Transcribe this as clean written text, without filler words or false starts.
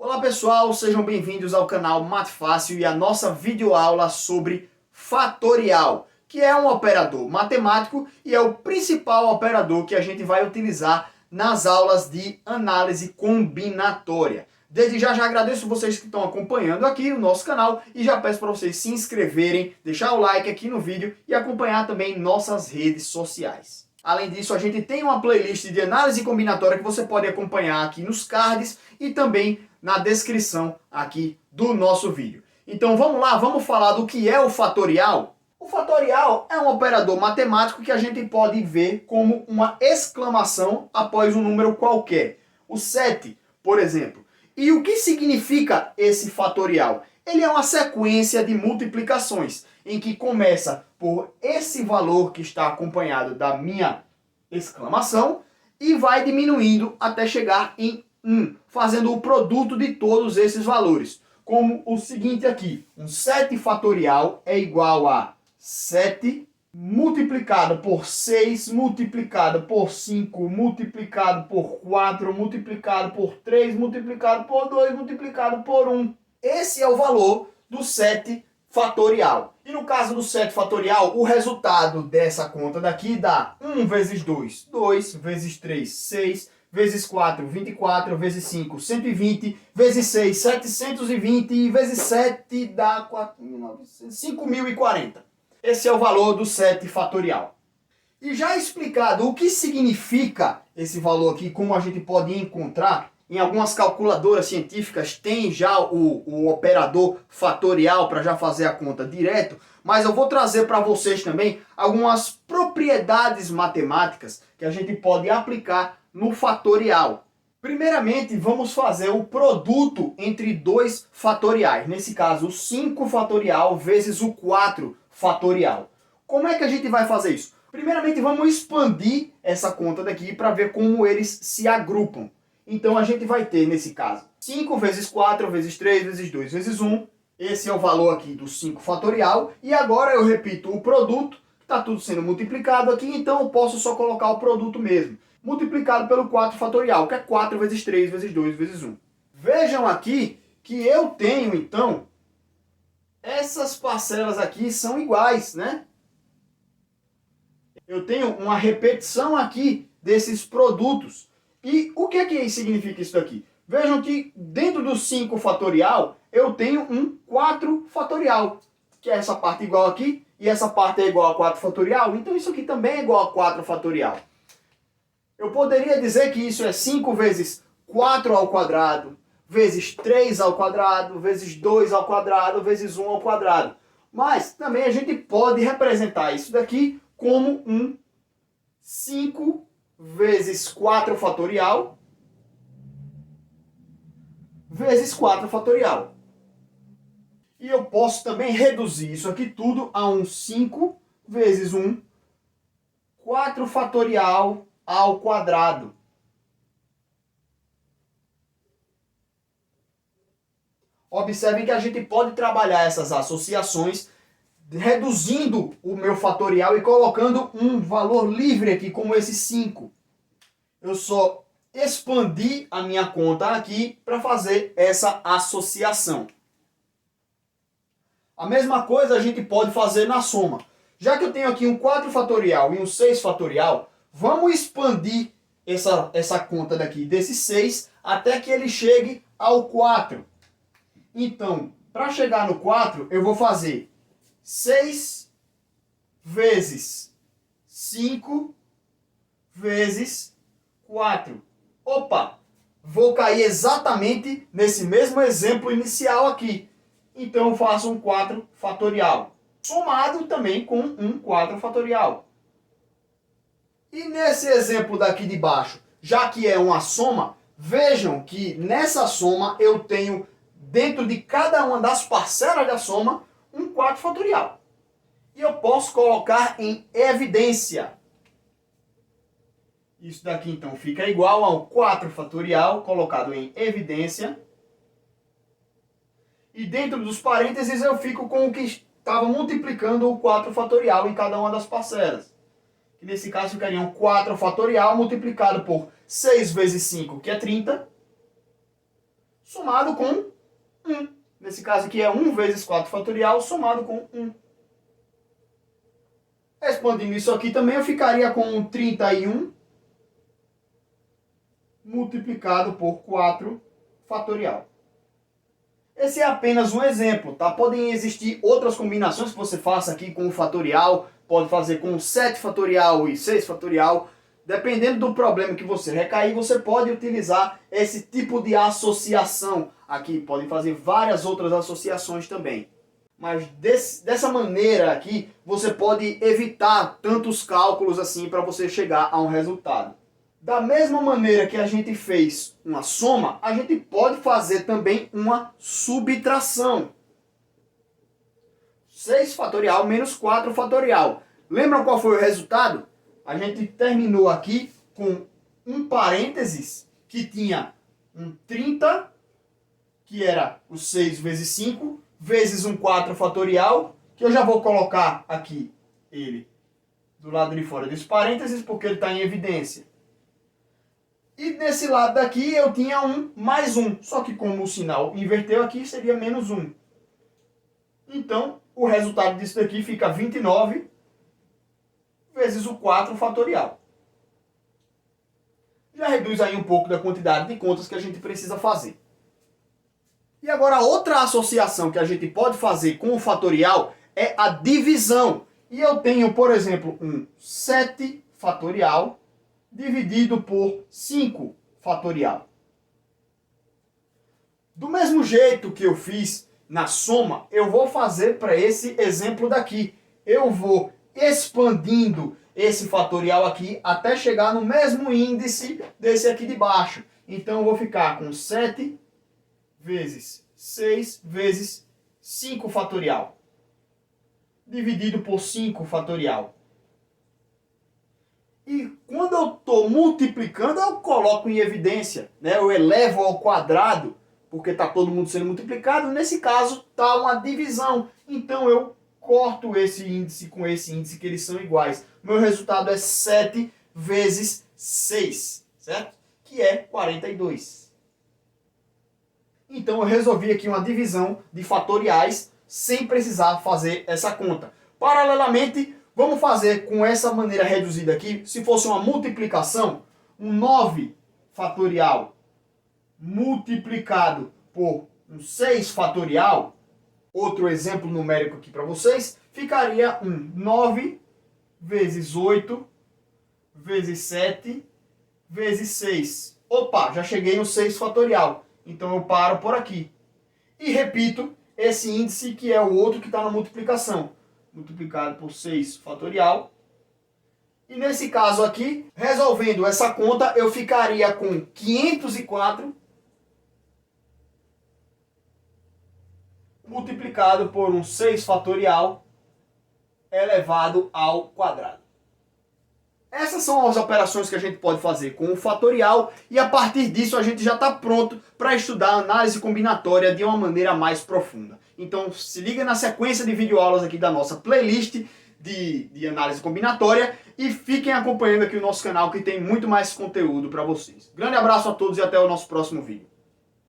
Olá pessoal, sejam bem-vindos ao canal Mate Fácil e a nossa videoaula sobre fatorial, que é um operador matemático e é o principal operador que a gente vai utilizar nas aulas de análise combinatória. Desde já agradeço vocês que estão acompanhando aqui o nosso canal e já peço para vocês se inscreverem, deixar o like aqui no vídeo e acompanhar também nossas redes sociais. Além disso, a gente tem uma playlist de análise combinatória que você pode acompanhar aqui nos cards e também na descrição aqui do nosso vídeo. Então vamos lá, vamos falar do que é o fatorial. O fatorial é um operador matemático que a gente pode ver como uma exclamação após um número qualquer. O 7, por exemplo. E o que significa esse fatorial? Ele é uma sequência de multiplicações, em que começa por esse valor que está acompanhado da minha exclamação e vai diminuindo até chegar em 1, fazendo o produto de todos esses valores. Como o seguinte aqui, um 7 fatorial é igual a 7 multiplicado por 6, multiplicado por 5, multiplicado por 4, multiplicado por 3, multiplicado por 2, multiplicado por 1. Esse é o valor do 7 fatorial. E no caso do 7 fatorial, o resultado dessa conta daqui dá 1 vezes 2, 2 vezes 3, 6, vezes 4, 24, vezes 5, 120, vezes 6, 720 e vezes 7 dá 5.040. Esse é o valor do 7 fatorial. E já explicado o que significa esse valor aqui, como a gente pode encontrar, em algumas calculadoras científicas tem já o operador fatorial para já fazer a conta direto, mas eu vou trazer para vocês também algumas propriedades matemáticas que a gente pode aplicar no fatorial. Primeiramente, vamos fazer o produto entre dois fatoriais. Nesse caso, o 5 fatorial vezes o 4 fatorial. Como é que a gente vai fazer isso? Primeiramente, vamos expandir essa conta daqui para ver como eles se agrupam. Então, a gente vai ter, nesse caso, 5 vezes 4 vezes 3 vezes 2 vezes 1. Esse é o valor aqui do 5 fatorial. E agora eu repito o produto, está tudo sendo multiplicado aqui, então eu posso só colocar o produto mesmo. Multiplicado pelo 4 fatorial, que é 4 vezes 3 vezes 2 vezes 1. Vejam aqui que eu tenho, então, essas parcelas aqui são iguais, né? Eu tenho uma repetição aqui desses produtos. E o que significa isso daqui? Vejam que dentro do 5 fatorial, eu tenho um 4 fatorial, que é essa parte igual aqui, e essa parte é igual a 4 fatorial, então isso aqui também é igual a 4 fatorial. Eu poderia dizer que isso é 5 vezes 4 ao quadrado, vezes 3 ao quadrado, vezes 2 ao quadrado, vezes 1 ao quadrado. Mas também a gente pode representar isso daqui como um 5 vezes 4 fatorial vezes 4 fatorial. E eu posso também reduzir isso aqui tudo a um 5 vezes 1, 4 fatorial ao quadrado. Observem que a gente pode trabalhar essas associações reduzindo o meu fatorial e colocando um valor livre aqui, como esse 5. Eu só expandi a minha conta aqui para fazer essa associação. A mesma coisa a gente pode fazer na soma. Já que eu tenho aqui um 4 fatorial e um 6 fatorial, vamos expandir essa conta daqui, desse 6, até que ele chegue ao 4. Então, para chegar no 4, eu vou fazer 6 vezes 5 vezes 4. Opa! Vou cair exatamente nesse mesmo exemplo inicial aqui. Então, eu faço um 4 fatorial, somado também com um 4 fatorial. E nesse exemplo daqui de baixo, já que é uma soma, vejam que nessa soma eu tenho, dentro de cada uma das parcelas da soma, um 4 fatorial. E eu posso colocar em evidência. Isso daqui então fica igual ao 4 fatorial colocado em evidência. E dentro dos parênteses eu fico com o que estava multiplicando o 4 fatorial em cada uma das parcelas. Que nesse caso ficaria um 4 fatorial multiplicado por 6 vezes 5, que é 30. somado com 1. Nesse caso aqui é 1 vezes 4 fatorial somado com 1. Expandindo isso aqui também, eu ficaria com 31 multiplicado por 4 fatorial. Esse é apenas um exemplo, tá? Podem existir outras combinações que você faça aqui com o fatorial, pode fazer com 7 fatorial e 6 fatorial. Dependendo do problema que você recair, você pode utilizar esse tipo de associação aqui. Pode fazer várias outras associações também. Mas dessa maneira aqui, você pode evitar tantos cálculos assim para você chegar a um resultado. Da mesma maneira que a gente fez uma soma, a gente pode fazer também uma subtração. 6 fatorial menos 4 fatorial. Lembram qual foi o resultado? A gente terminou aqui com um parênteses que tinha um 30, que era o 6 vezes 5, vezes um 4 fatorial, que eu já vou colocar aqui ele do lado de fora desse parênteses, porque ele está em evidência. E nesse lado daqui eu tinha um mais 1, só que como o sinal inverteu aqui, seria menos 1. Então, o resultado disso daqui fica 29 vezes o 4 fatorial. Já reduz aí um pouco da quantidade de contas que a gente precisa fazer. E agora outra associação que a gente pode fazer com o fatorial é a divisão. E eu tenho, por exemplo, um 7 fatorial dividido por 5 fatorial. Do mesmo jeito que eu fiz na soma, eu vou fazer para esse exemplo daqui. Eu vou expandindo esse fatorial aqui até chegar no mesmo índice desse aqui de baixo. Então eu vou ficar com 7 vezes 6 vezes 5 fatorial dividido por 5 fatorial. E quando eu estou multiplicando, eu coloco em evidência, né? Eu elevo ao quadrado, porque está todo mundo sendo multiplicado. Nesse caso, está uma divisão. Então eu corto esse índice com esse índice, que eles são iguais. Meu resultado é 7 vezes 6, certo? Que é 42. Então eu resolvi aqui uma divisão de fatoriais sem precisar fazer essa conta. Paralelamente, vamos fazer com essa maneira reduzida aqui. Se fosse uma multiplicação, um 9 fatorial multiplicado por um 6 fatorial, outro exemplo numérico aqui para vocês, ficaria um 9 vezes 8 vezes 7 vezes 6. Opa, já cheguei no 6 fatorial. Então eu paro por aqui. E repito esse índice que é o outro que está na multiplicação. Multiplicado por 6 fatorial. E nesse caso aqui, resolvendo essa conta, eu ficaria com 504 multiplicado por um 6 fatorial elevado ao quadrado. Essas são as operações que a gente pode fazer com o fatorial e a partir disso a gente já está pronto para estudar análise combinatória de uma maneira mais profunda. Então se liga na sequência de videoaulas aqui da nossa playlist de análise combinatória e fiquem acompanhando aqui o nosso canal que tem muito mais conteúdo para vocês. Grande abraço a todos e até o nosso próximo vídeo.